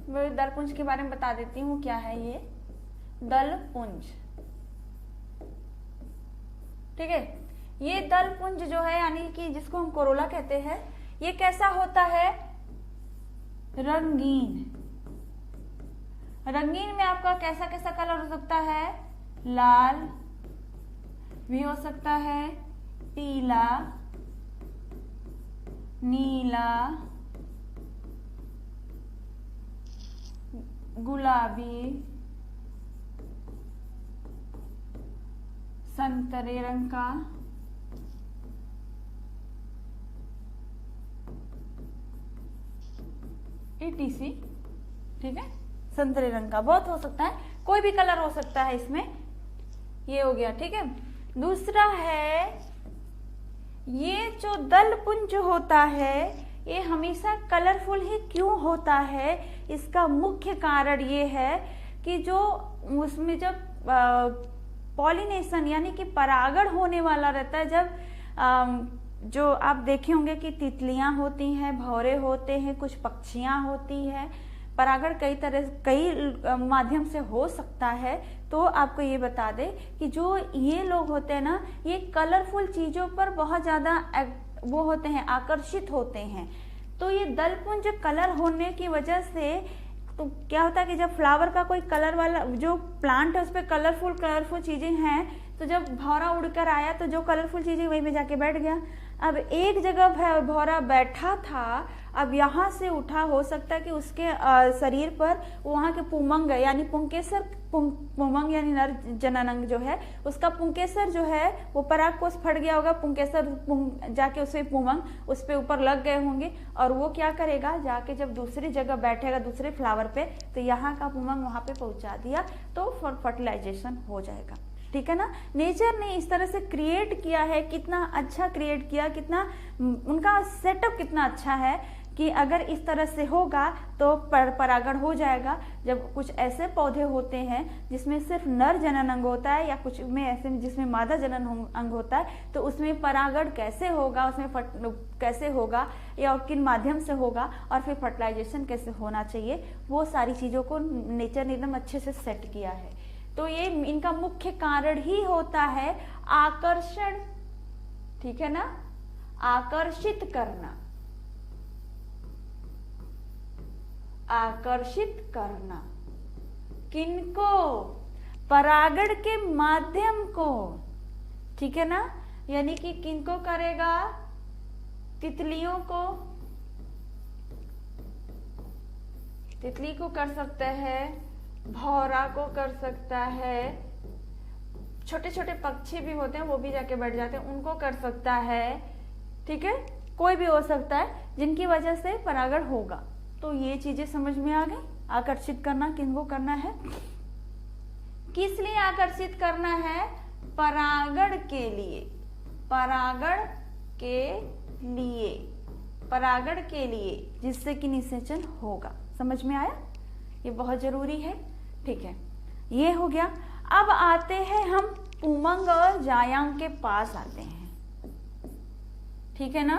A: मैं दलपुंज के बारे में बता देती हूँ। क्या है ये दलपुंज, ठीक है। ये दलपुंज जो है, यानी कि जिसको हम कोरोला कहते हैं, ये कैसा होता है, रंगीन। रंगीन में आपका कैसा कैसा कलर हो सकता है, लाल भी हो सकता है, पीला, नीला, गुलाबी, संतरे रंग का, ETC, ठीक है। संतरे रंग का बहुत हो सकता है, कोई भी कलर हो सकता है इसमें, ये हो गया, ठीक है। दूसरा है, ये जो दलपुंज होता है ये हमेशा कलरफुल ही क्यों होता है, इसका मुख्य कारण ये है कि जो उसमें जब पॉलिनेशन यानी कि परागण होने वाला रहता है, जब जो आप देखे होंगे कि तितलियां होती हैं, भौरे होते हैं, कुछ पक्षियां होती हैं, परागण कई माध्यम से हो सकता है। तो आपको ये बता दे कि जो ये लोग होते हैं ना, ये कलरफुल चीजों पर बहुत ज्यादा वो होते हैं, आकर्षित होते हैं। तो ये दलपुंज कलर होने की वजह से तो क्या होता है कि जब फ्लावर का कोई कलर वाला जो प्लांट है उस पर कलरफुल चीजें हैं, तो जब भौरा उड़कर आया तो जो कलरफुल चीजें वहीं पे जाके बैठ गया। अब एक जगह भौरा बैठा था, अब यहाँ से उठा, हो सकता है कि उसके शरीर पर वहाँ के पुमंग यानी पुंकेसर, पुमंग यानी नर जननांग जो है, उसका पुंकेसर जो है वो पराग कोष फट गया होगा, पुंकेसर जाके उसे पुमंग उस पे ऊपर लग गए होंगे, और वो क्या करेगा, जाके जब दूसरी जगह बैठेगा दूसरे फ्लावर पे, तो यहाँ का पुमंग वहाँ पे पहुंचा दिया, तो फर्टिलाइजेशन हो जाएगा, ठीक है ना। नेचर ने इस तरह से क्रिएट किया है, कितना अच्छा क्रिएट किया, कितना उनका सेटअप कितना अच्छा है कि अगर इस तरह से होगा तो परागण हो जाएगा। जब कुछ ऐसे पौधे होते हैं जिसमें सिर्फ नर जनन अंग होता है, या कुछ में ऐसे जिसमें मादा जनन अंग होता है, तो उसमें परागण कैसे होगा, उसमें कैसे होगा, या किन माध्यम से होगा, और फिर फर्टिलाइजेशन कैसे होना चाहिए, वो सारी चीजों को नेचर ने एकदम अच्छे से सेट किया है। तो ये इनका मुख्य कारण ही होता है आकर्षण, ठीक है ना, आकर्षित करना, आकर्षित करना किनको, परागण के माध्यम को, ठीक है ना। यानी कि किनको करेगा, तितलियों को, तितली को कर सकता है, भौरा को कर सकता है, छोटे छोटे पक्षी भी होते हैं वो भी जाके बैठ जाते हैं, उनको कर सकता है, ठीक है। कोई भी हो सकता है जिनकी वजह से परागण होगा। तो ये चीजें समझ में आ गई, आकर्षित करना किनको करना है, किस लिए आकर्षित करना है, परागण के लिए, परागण के लिए, परागण के लिए, जिससे कि निषेचन होगा। समझ में आया, ये बहुत जरूरी है, ठीक है। ये हो गया। अब आते हैं हम पुमंग और जायांग के पास आते हैं, ठीक है ना।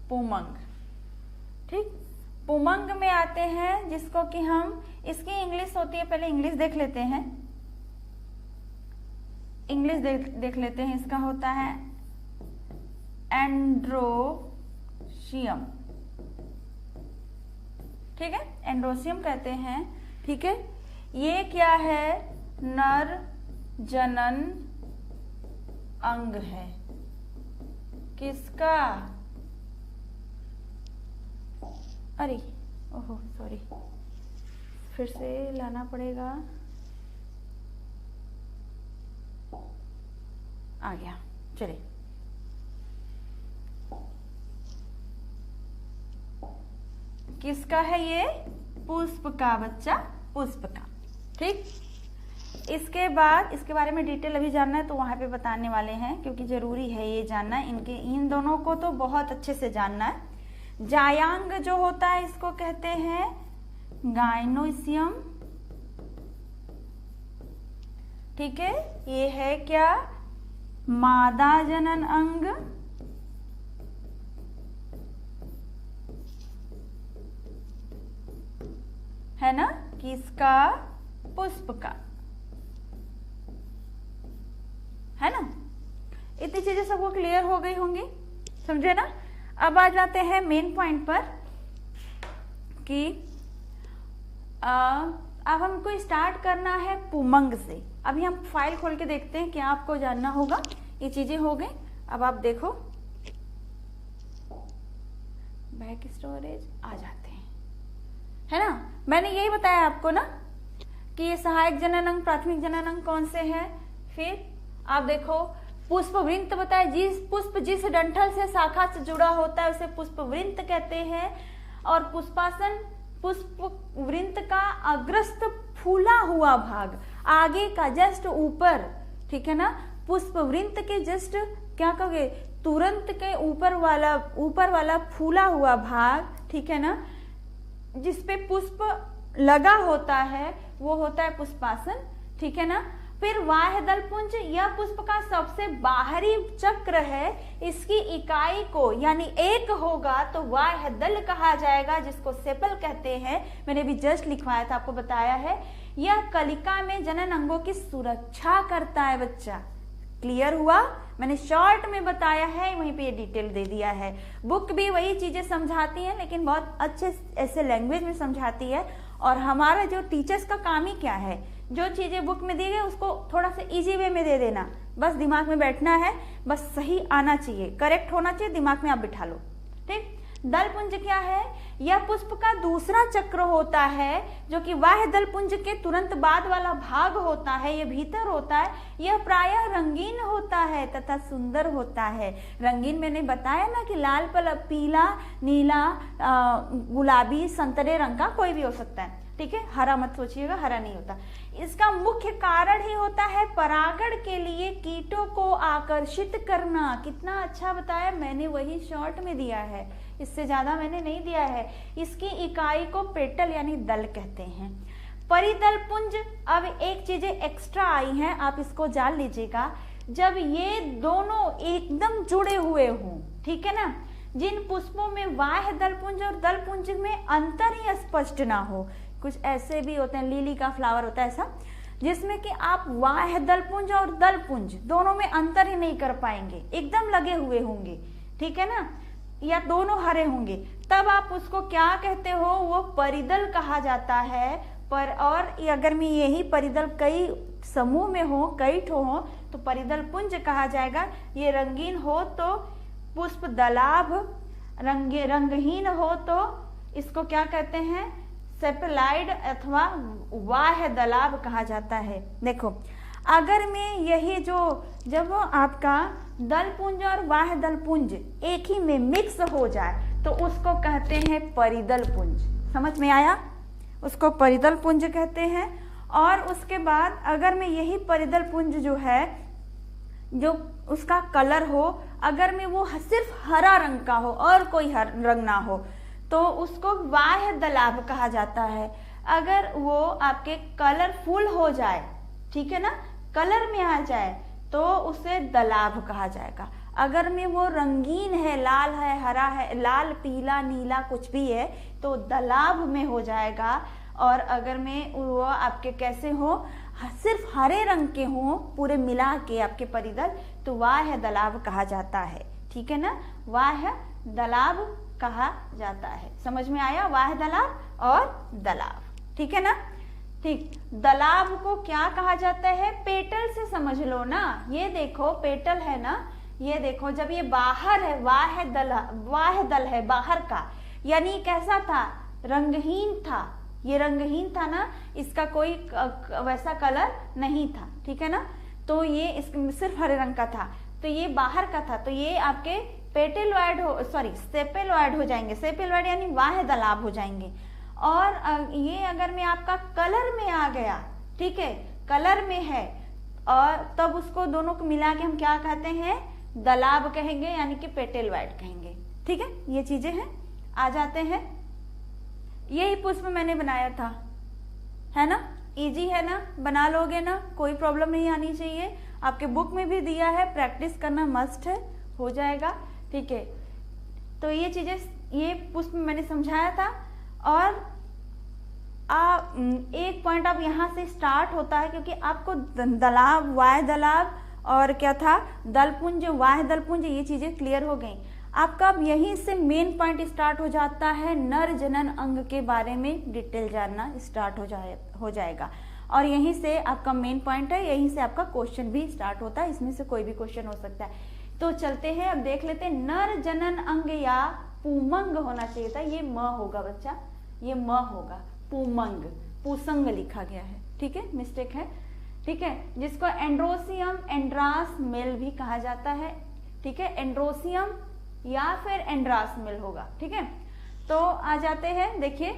A: पुमंग, ठीक, पुमंग में आते हैं जिसको कि हम, इसकी इंग्लिश होती है, पहले इंग्लिश देख लेते हैं, इंग्लिश देख लेते हैं। इसका होता है एंड्रोशियम, ठीक है, एंड्रोशियम कहते हैं, ठीक है। ये क्या है, नर जनन अंग है, किसका, अरे ओहो सॉरी, फिर से लाना पड़ेगा, आ गया, चलिए। किसका है ये, पुष्प का बच्चा, पुष्प का। ठीक, इसके बाद इसके बारे में डिटेल अभी जानना है तो वहां पे बताने वाले हैं, क्योंकि जरूरी है ये जानना, इनके इन दोनों को तो बहुत अच्छे से जानना है। जायांग जो होता है इसको कहते हैं गायनोसियम। ठीक है, ये है क्या, मादा जनन अंग। है ना, किसका, पुष्प का, है ना। इतनी चीजें सबको क्लियर हो गई होंगी, समझे ना। अब आ जाते हैं मेन पॉइंट पर कि अब हमको स्टार्ट करना है पुमंग से। अभी हम फाइल खोल के देखते हैं, क्या आपको जानना होगा। ये चीजें हो गई, अब आप देखो बैक स्टोरेज आ जाते हैं, है ना। मैंने यही बताया आपको ना कि ये सहायक जनन अंग, प्राथमिक जनन अंग कौन से हैं। फिर आप देखो पुष्पवृंत बताया, जिस पुष्प जिस डंठल से शाखा से जुड़ा होता है उसे पुष्पवृंत कहते हैं। और पुष्पासन, पुष्पवृंत का अग्रस्त फूला हुआ भाग, आगे का जस्ट ऊपर, ठीक है ना। पुष्पवृंत के जस्ट क्या कहोगे, तुरंत के ऊपर वाला फूला हुआ भाग, ठीक है ना, जिसपे पुष्प लगा होता है वो होता है पुष्पासन, ठीक है ना। फिर वाह्य दलपुंज, यह पुष्प का सबसे बाहरी चक्र है। इसकी इकाई को यानी एक होगा तो वाह्य दल कहा जाएगा, जिसको सेपल कहते हैं। मैंने भी जस्ट लिखवाया था, आपको बताया है। यह कलिका में जनन अंगों की सुरक्षा करता है बच्चा। क्लियर हुआ, मैंने शॉर्ट में बताया है, वहीं पे ये डिटेल दे दिया है। बुक भी वही चीजें समझाती है, लेकिन बहुत अच्छे ऐसे लैंग्वेज में समझाती है। और हमारा जो टीचर्स का काम ही क्या है, जो चीजें बुक में दी गई उसको थोड़ा सा इजी वे में दे देना, बस दिमाग में बैठना है, बस सही आना चाहिए, करेक्ट होना चाहिए, दिमाग में आप बिठा लो। ठीक, दलपुंज क्या है, यह पुष्प का दूसरा चक्र होता है, जो कि वाह्य दलपुंज के तुरंत बाद वाला भाग होता है, यह भीतर होता है। यह प्रायः रंगीन होता है तथा सुंदर होता है। रंगीन मैंने बताया ना कि लाल, पीला, नीला, गुलाबी, संतरे रंग का कोई भी हो सकता है। ठीक है, हरा मत सोचिएगा, हरा नहीं होता। इसका मुख्य कारण ही होता है परागण के लिए कीटों को आकर्षित करना। कितना अच्छा बताया, मैंने वही शॉर्ट में दिया है, इससे ज्यादा मैंने नहीं दिया है। इसकी इकाई को पेटल यानी दल कहते हैं। परिदल पुंज, अब एक चीजें एक्स्ट्रा आई हैं, आप इसको जान लीजिएगा। जब ये दोनों एकदम जुड़े हुए हों, ठीक है ना, जिन पुष्पों में वाह्य दलपुंज और दलपुंज में अंतर ही स्पष्ट ना हो, कुछ ऐसे भी होते हैं, लिली का फ्लावर होता है ऐसा, जिसमें कि आप वाह्य दलपुंज और दलपुंज दोनों में अंतर ही नहीं कर पाएंगे, एकदम लगे हुए होंगे, ठीक है ना, या दोनों हरे होंगे, तब आप उसको क्या कहते हो, वो परिदल कहा जाता है। पर और अगर मैं यही परिदल कई समूह में हो, कई ठो हो, तो परिदल पुंज कहा जाएगा। ये रंगीन हो तो पुष्प दलाभ, रंगहीन हो तो इसको क्या कहते हैं, सेपेलाइड अथवा वाह्य दलाभ कहा जाता है। देखो, अगर मैं यही जब आपका दलपुंज और वाह्य दलपुंज एक ही में मिक्स हो जाए तो उसको कहते हैं परिदल पुंज। समझ में आया, उसको परिदल पुंज कहते हैं। और उसके बाद अगर मैं यही परिदल पुंज जो है, जो उसका कलर हो, अगर मैं वो सिर्फ हरा रंग का हो और कोई रंग ना हो, तो उसको वाह्य दलाभ कहा जाता है। अगर वो आपके कलरफुल हो जाए, ठीक है ना, कलर में आ जाए, तो उसे दलाभ कहा जाएगा। अगर में वो रंगीन है, लाल है, हरा है, लाल, पीला, नीला कुछ भी है, तो दलाभ में हो जाएगा। और अगर में वो आपके कैसे हो, सिर्फ हरे रंग के हो पूरे मिला के आपके परिदल, तो वाह्य दलाभ कहा जाता है। ठीक है ना, वाह्य दलाभ कहा जाता है। समझ में आया, वाह्य दलाभ और दलाभ, ठीक है ना। ठीक, दलाभ को क्या कहा जाता है, पेटल से समझ लो ना। ये देखो पेटल है ना, ये देखो, जब ये बाहर है, वाह दल है बाहर का, यानी कैसा था, रंगहीन था, ये रंगहीन था ना, इसका कोई वैसा कलर नहीं था, ठीक है ना, तो ये सिर्फ हरे रंग का था, तो ये बाहर का था, तो ये आपके सेपेलोइड हो जाएंगे, सेपेलोइड यानी वाह दलाब हो जाएंगे। और ये अगर मैं आपका कलर में आ गया, ठीक है, कलर में है, और तब उसको दोनों को मिला के हम क्या कहते हैं, दलाब कहेंगे, यानी कि पेटेलोइड कहेंगे, ठीक है। ये चीजें हैं, आ जाते हैं। यही पुष्प मैंने बनाया था, है ना, इजी है ना, बना लोगे ना, कोई प्रॉब्लम नहीं आनी चाहिए। आपके बुक में भी दिया है, प्रैक्टिस करना मस्ट है, हो जाएगा, ठीक है। तो ये चीजें, ये पुष्प मैंने समझाया था। और एक पॉइंट अब यहाँ से स्टार्ट होता है, क्योंकि आपको दलाब, वाह दलाब और क्या था, दलपुंज, वाह दलपुंज, ये चीजें क्लियर हो गई। आपका अब यहीं से मेन पॉइंट स्टार्ट हो जाता है, नर जनन अंग के बारे में डिटेल जानना स्टार्ट हो जाएगा। और यहीं से आपका मेन पॉइंट है, यहीं से आपका क्वेश्चन भी स्टार्ट होता है, इसमें से कोई भी क्वेश्चन हो सकता है। तो चलते हैं, अब देख लेते हैं। नर जनन अंग या पुमंग होना चाहिए था, ये म होगा बच्चा, ये म होगा, पुमंग, पुसंग लिखा गया है, ठीक है, मिस्टेक है, ठीक है, जिसको एंड्रोसियम एंड्रास मेल भी कहा जाता है, ठीक है, एंड्रोसियम या फिर एंड्रास मेल होगा, ठीक है। तो आ जाते हैं, देखिए,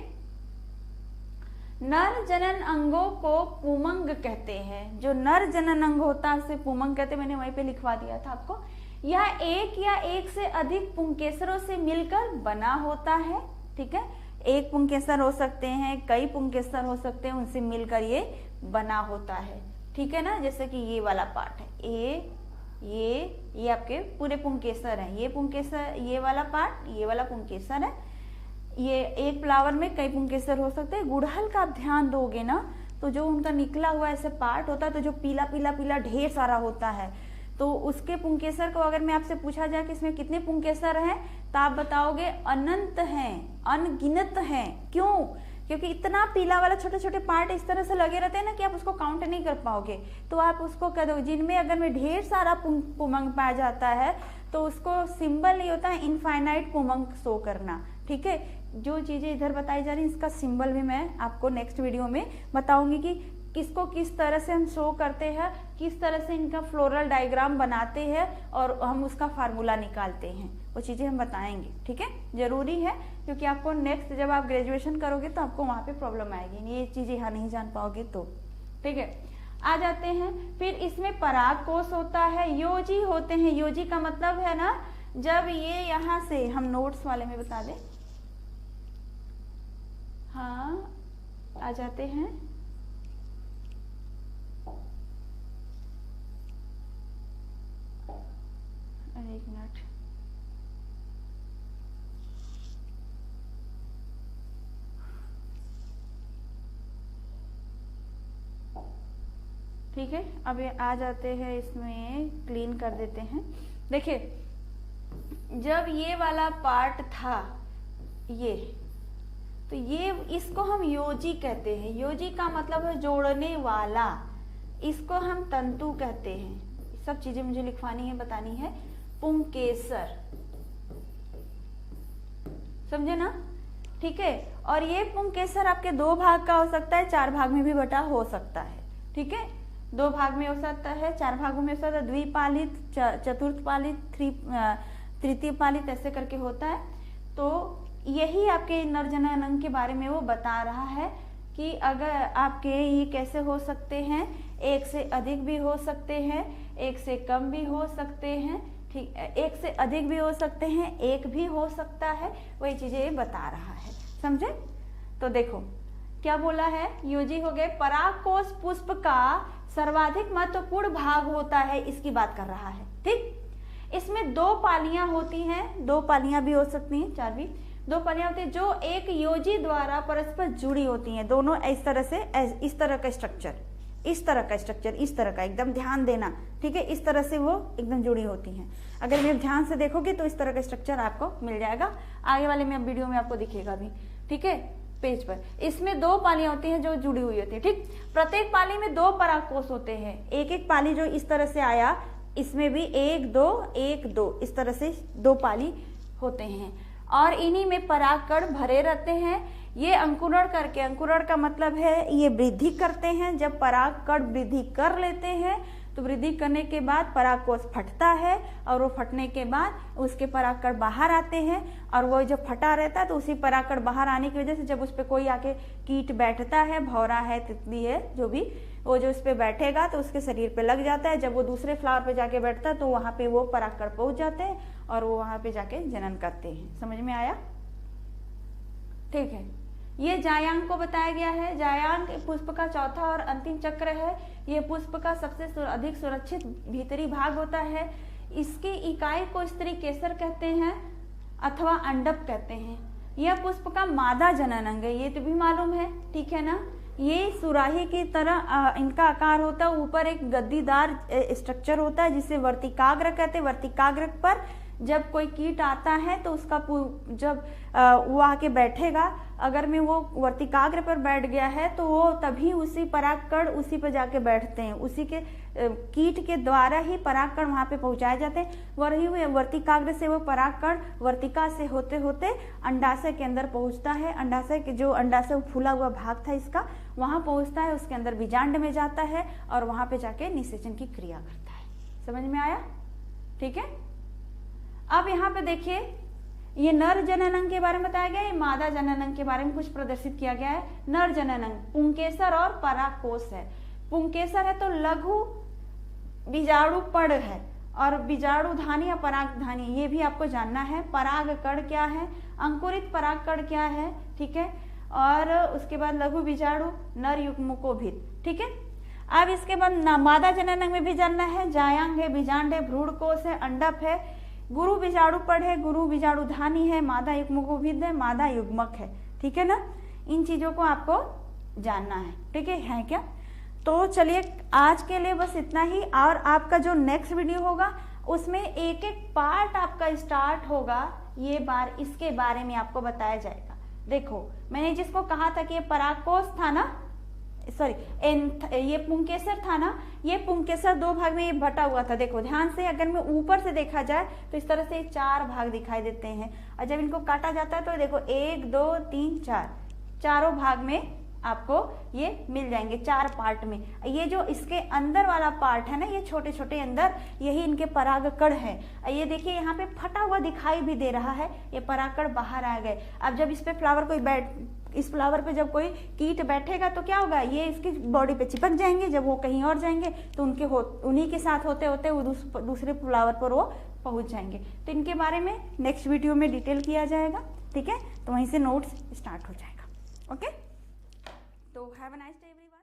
A: नर जनन अंगों को पुमंग कहते हैं, जो नर जनन अंग होता है उसे पुमंग कहते हैं, मैंने वहीं पे लिखवा दिया था आपको। यह एक या एक से अधिक पुंकेसरों से मिलकर बना होता है, ठीक है, एक पुंकेसर हो सकते हैं, कई पुंकेसर हो सकते हैं, उनसे मिलकर ये बना होता है, ठीक है ना। जैसे कि ये वाला पार्ट है, ये आपके पूरे पुंकेसर हैं, ये पुंकेसर, ये वाला पार्ट, ये वाला पुंकेसर है। ये एक फ्लावर में कई पुंकेसर हो सकते हैं। गुड़हल का आप ध्यान दोगे ना, तो जो उनका निकला हुआ ऐसे पार्ट होता है, तो जो पीला पीला पीला ढेर सारा होता है, तो उसके पुंकेसर को अगर मैं आपसे पूछा जाए कि इसमें कितने पुंकेसर हैं, तो आप बताओगे अनंत हैं, अनगिनत हैं। क्यों? क्योंकि इतना पीला वाला छोटे छोटे पार्ट इस तरह से लगे रहते हैं ना कि आप उसको काउंट नहीं कर पाओगे। तो आप उसको कह दो, जिनमें अगर में ढेर सारा पुमंग पाया जाता है, तो उसको सिंबल ये होता है इनफाइनाइट पुमंग शो करना, ठीक है। जो चीजें इधर बताई जा रही है, इसका सिंबल भी मैं आपको नेक्स्ट वीडियो में बताऊंगी कि किसको किस तरह से हम शो करते हैं, किस तरह से इनका फ्लोरल डायग्राम बनाते हैं और हम उसका फार्मूला निकालते हैं, वो चीजें हम बताएंगे, ठीक है। जरूरी है, क्योंकि आपको नेक्स्ट जब आप ग्रेजुएशन करोगे तो आपको वहां पे प्रॉब्लम आएगी, ये चीजें यहाँ नहीं जान पाओगे तो, ठीक है। आ जाते हैं, फिर इसमें पराग कोष होता है, योजी होते हैं। योजी का मतलब है ना, जब ये यहाँ से, हम नोट्स वाले में बता दें, हाँ, आ जाते हैं, एक मिनट, ठीक है। अब ये आ जाते हैं, इसमें क्लीन कर देते हैं। देखिए, जब ये वाला पार्ट था, ये, तो ये, इसको हम योजी कहते हैं। योजी का मतलब है जोड़ने वाला, इसको हम तंतु कहते हैं। सब चीजें मुझे लिखवानी है, बतानी है। पुंकेसर, समझे ना, ठीक है। और ये पुंकेसर आपके 2 भाग का हो सकता है, 4 भाग में भी बटा हो सकता है, ठीक है। 2 भाग में हो सकता है, 4 भागों में हो सकता है, द्विपालित, चतुर्थ पालित, तृतीय पालित, ऐसे करके होता है। तो यही आपके नरजनन अंग के बारे में वो बता रहा है कि अगर आपके ये कैसे हो सकते हैं, एक से अधिक भी हो सकते हैं, एक से कम भी हो सकते हैं, ठीक, एक से अधिक भी हो सकते हैं, एक भी हो सकता है, वही चीजें ये बता रहा है, समझे। तो देखो क्या बोला है, योजी हो गए। परागकोश पुष्प का सर्वाधिक महत्वपूर्ण भाग होता है, इसकी बात कर रहा है, ठीक। इसमें 2 पालियां होती हैं, 2 पालियां भी हो सकती हैं, 4 भी, 2 पालियां होती है, जो एक योजी द्वारा परस्पर जुड़ी होती हैं। दोनों इस तरह से, इस तरह का स्ट्रक्चर, इस तरह का स्ट्रक्चर, इस तरह का, एकदम ध्यान देना, ठीक है। इस तरह से वो एकदम जुड़ी होती हैं। अगर मैं ध्यान से देखोगे तो इस तरह का स्ट्रक्चर आपको मिल जाएगा, आगे वाले में वीडियो में आपको दिखेगा भी, ठीक है, पेज पर। इसमें 2 पालियां होती हैं जो जुड़ी हुई होती है, ठीक। प्रत्येक पाली में 2 परागकोश होते हैं। एक एक पाली जो इस तरह से आया, इसमें भी 1 2 1 2 इस तरह से 2 पाली होते हैं और इन्हीं में परागकण भरे रहते हैं। ये अंकुरण करके, अंकुरण का मतलब है ये वृद्धि करते हैं। जब परागकण वृद्धि कर लेते हैं तो वृद्धि करने के बाद परागकोश फटता है और वो फटने के बाद उसके परागकण बाहर आते हैं और वो जब फटा रहता है तो उसी परागकण बाहर आने की वजह से जब उस पर कोई आके कीट बैठता है, भौरा है, तितली है, जो भी, वो जो उस पर बैठेगा तो उसके शरीर पे लग जाता है। जब वो दूसरे फ्लावर पे जाके बैठता है तो वहाँ पे वो परागकण पहुँच जाते हैं और वो वहाँ पे जाके जनन करते हैं। समझ में आया? ठीक है, ये जायांग को बताया गया है। जायांग पुष्प का चौथा और अंतिम चक्र है। ये पुष्प का सबसे अधिक सुरक्षित भीतरी भाग होता है। इसकी इकाई को स्त्री केसर कहते हैं अथवा अंडप कहते हैं। यह पुष्प का मादा जनन अंग है, ये तो भी मालूम है, ठीक है ना। ये सुराही की तरह इनका आकार होता है। ऊपर एक गद्दीदार स्ट्रक्चर होता है जिसे वर्तिकाग्र कहते हैं। वर्तिकाग्र पर जब कोई कीट आता है तो उसका जब वो आके बैठेगा, अगर में वो वर्तिकाग्र पर बैठ गया है तो वो तभी उसी परागकण उसी पर जाके बैठते हैं। उसी के कीट के द्वारा ही परागकण वहाँ पे पहुँचाए जाते हैं। वही वर्तिकाग्र से वो परागकण वर्तिका से होते होते अंडाशय के अंदर पहुँचता है। अंडाशय के जो अंडाशय फूला हुआ भाग था इसका, वहाँ पहुँचता है, उसके अंदर बीजांड में जाता है और वहाँ पे जाके निषेचन की क्रिया करता है। समझ में आया? ठीक है। अब यहाँ पे देखिए, ये नर जननांग के बारे में बताया गया है, मादा जननांग के बारे में कुछ प्रदर्शित किया गया है। नर जननांग पुंकेसर और परागकोश है। पुंकेसर है तो लघु बीजाणु पड़ है और बीजाणुधानी या परागधानी, ये भी आपको जानना है। परागकण क्या है, अंकुरित परागकण क्या है, ठीक है, और उसके बाद लघु बीजाणु नर युग्मकोभिद, ठीक है। अब इसके बाद मादा जननांग में भी जानना है। जायांग है, बीजांड है, भ्रूणकोश है, अंडप है, गुरु बीजाणु पड़ है, गुरु बीजाणुधानी है, मादा युग्मकोभिद है, मादा युग्मक है, ठीक है ना। इन चीजों को आपको जानना है, ठीक है क्या। तो चलिए आज के लिए बस इतना ही, और आपका जो नेक्स्ट वीडियो होगा उसमें एक एक पार्ट आपका स्टार्ट होगा। ये बार इसके बारे में आपको बताया जाएगा। देखो मैंने जिसको कहा था कि ये परागकोश था ना, सॉरी ये पुंकेसर था ना, ये पुंकेसर 2 भाग में ये बटा हुआ था। देखो ध्यान से, अगर मैं ऊपर से देखा जाए तो इस तरह से 4 भाग दिखाई देते हैं और जब इनको काटा जाता है तो देखो 1 2 3 4, चारों भाग में आपको ये मिल जाएंगे 4 पार्ट में। ये जो इसके अंदर वाला पार्ट है ना, ये छोटे छोटे अंदर, यही इनके परागकण है। ये देखिए यहाँ पे फटा हुआ दिखाई भी दे रहा है, ये परागकण बाहर आ गए। अब जब इस पे फ्लावर कोई इस फ्लावर पे जब कोई कीट बैठेगा तो क्या होगा, ये इसकी बॉडी पे चिपक जाएंगे। जब वो कहीं और जाएंगे तो उन्हीं के साथ होते होते वो दूसरे फ्लावर पर वो पहुंच जाएंगे। तो इनके बारे में नेक्स्ट वीडियो में डिटेल किया जाएगा, ठीक है। तो वहीं से नोट्स स्टार्ट हो जाएगा। ओके, तो have a nice day everyone.